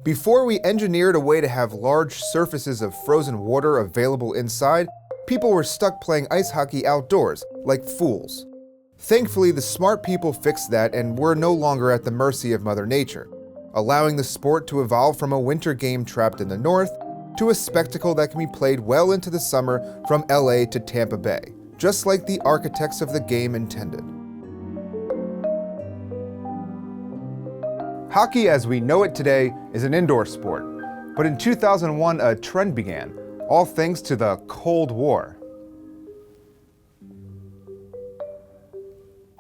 Before we engineered a way to have large surfaces of frozen water available inside, people were stuck playing ice hockey outdoors, like fools. Thankfully, the smart people fixed that and we're no longer at the mercy of Mother Nature, allowing the sport to evolve from a winter game trapped in the north to a spectacle that can be played well into the summer from LA to Tampa Bay, just like the architects of the game intended. Hockey as we know it today is an indoor sport, but in 2001 a trend began, all thanks to the Cold War.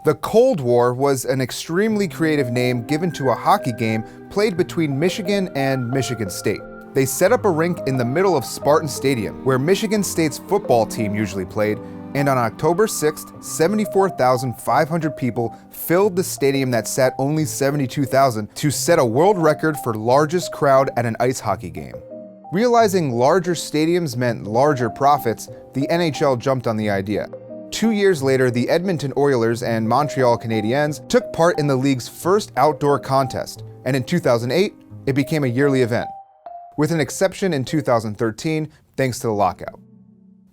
The Cold War was an extremely creative name given to a hockey game played between Michigan and Michigan State. They set up a rink in the middle of Spartan Stadium, where Michigan State's football team usually played, and on October 6th, 74,500 people filled the stadium that sat only 72,000 to set a world record for largest crowd at an ice hockey game. Realizing larger stadiums meant larger profits, the NHL jumped on the idea. 2 years later, the Edmonton Oilers and Montreal Canadiens took part in the league's first outdoor contest, and in 2008, it became a yearly event, with an exception in 2013 thanks to the lockout.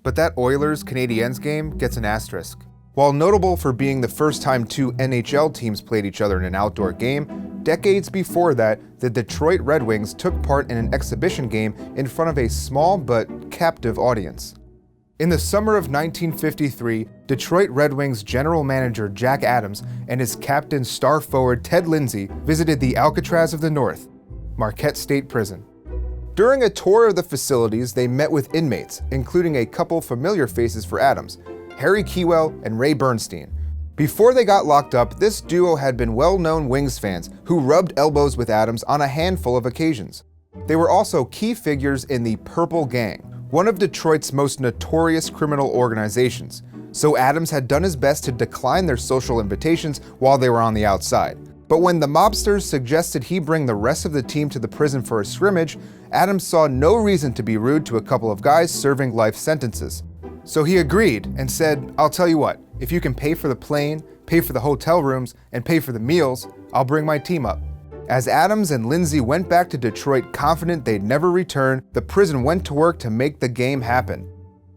But that Oilers-Canadiens game gets an asterisk. While notable for being the first time two NHL teams played each other in an outdoor game, decades before that, the Detroit Red Wings took part in an exhibition game in front of a small but captive audience. In the summer of 1953, Detroit Red Wings general manager Jack Adams and his captain star forward Ted Lindsay visited the Alcatraz of the North, Marquette State Prison. During a tour of the facilities, they met with inmates, including a couple familiar faces for Adams, Harry Kewell and Ray Bernstein. Before they got locked up, this duo had been well-known Wings fans who rubbed elbows with Adams on a handful of occasions. They were also key figures in the Purple Gang, one of Detroit's most notorious criminal organizations, so Adams had done his best to decline their social invitations while they were on the outside. But when the Mobsters suggested he bring the rest of the team to the prison for a scrimmage, Adams saw no reason to be rude to a couple of guys serving life sentences. So he agreed and said, "I'll tell you what, if you can pay for the plane, pay for the hotel rooms, and pay for the meals, I'll bring my team up." As Adams and Lindsay went back to Detroit confident they'd never return, the prison went to work to make the game happen.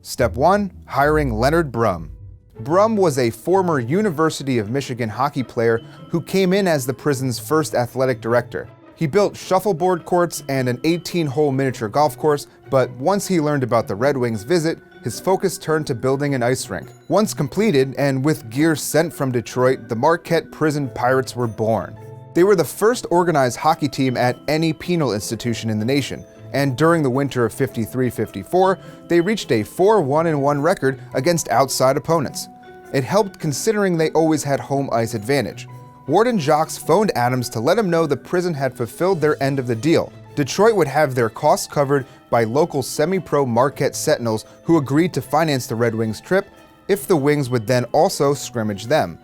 Step 1, hiring Leonard Brum. Brum was a former University of Michigan hockey player who came in as the prison's first athletic director. He built shuffleboard courts and an 18-hole miniature golf course, but once he learned about the Red Wings' visit, his focus turned to building an ice rink. Once completed, and with gear sent from Detroit, the Marquette Prison Pirates were born. They were the first organized hockey team at any penal institution in the nation, and during the winter of 53-54, they reached a 4-1-1 record against outside opponents. It helped considering they always had home ice advantage. Warden Jocks phoned Adams to let him know the prison had fulfilled their end of the deal. Detroit would have their costs covered by local semi-pro Marquette Sentinels who agreed to finance the Red Wings trip if the Wings would then also scrimmage them.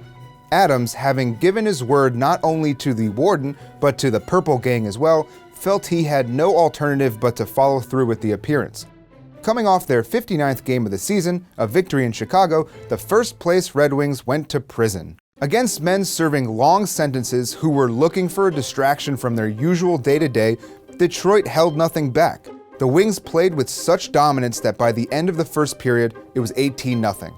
Adams, having given his word not only to the warden but to the Purple Gang as well, felt he had no alternative but to follow through with the appearance. Coming off their 59th game of the season, a victory in Chicago, the first-place Red Wings went to prison. Against men serving long sentences who were looking for a distraction from their usual day-to-day, Detroit held nothing back. The Wings played with such dominance that by the end of the first period, it was 18-0.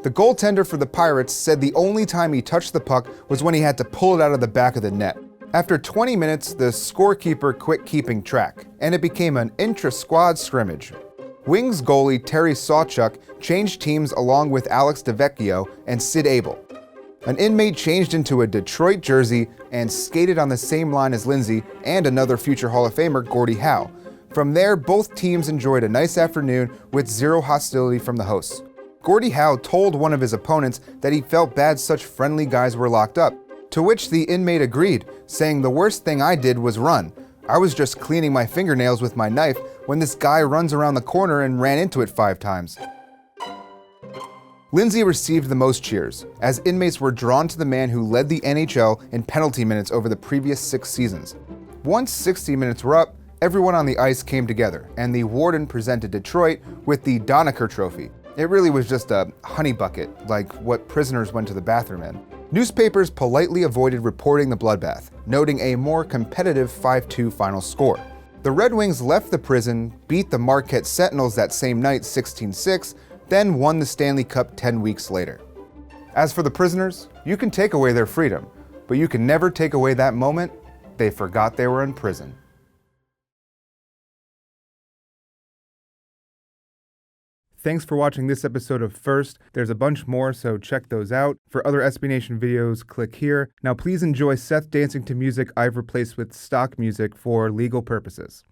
The goaltender for the Pirates said the only time he touched the puck was when he had to pull it out of the back of the net. After 20 minutes, the scorekeeper quit keeping track, and it became an intra-squad scrimmage. Wings goalie Terry Sawchuk changed teams along with Alex DeVecchio and Sid Abel. An inmate changed into a Detroit jersey and skated on the same line as Lindsay and another future Hall of Famer, Gordie Howe. From there, both teams enjoyed a nice afternoon with zero hostility from the hosts. Gordie Howe told one of his opponents that he felt bad such friendly guys were locked up, to which the inmate agreed, saying, "The worst thing I did was run. I was just cleaning my fingernails with my knife when this guy runs around the corner and ran into it 5 times. Lindsay received the most cheers, as inmates were drawn to the man who led the NHL in penalty minutes over the previous 6 seasons. Once 60 minutes were up, everyone on the ice came together, and the warden presented Detroit with the Donaker Trophy. It really was just a honey bucket, like what prisoners went to the bathroom in. Newspapers politely avoided reporting the bloodbath, noting a more competitive 5-2 final score. The Red Wings left the prison, beat the Marquette Sentinels that same night 16-6, then won the Stanley Cup 10 weeks later. As for the prisoners, you can take away their freedom, but you can never take away that moment they forgot they were in prison. Thanks for watching this episode of First. There's a bunch more, so check those out. For other SB Nation videos, click here. Now please enjoy Seth dancing to music I've replaced with stock music for legal purposes.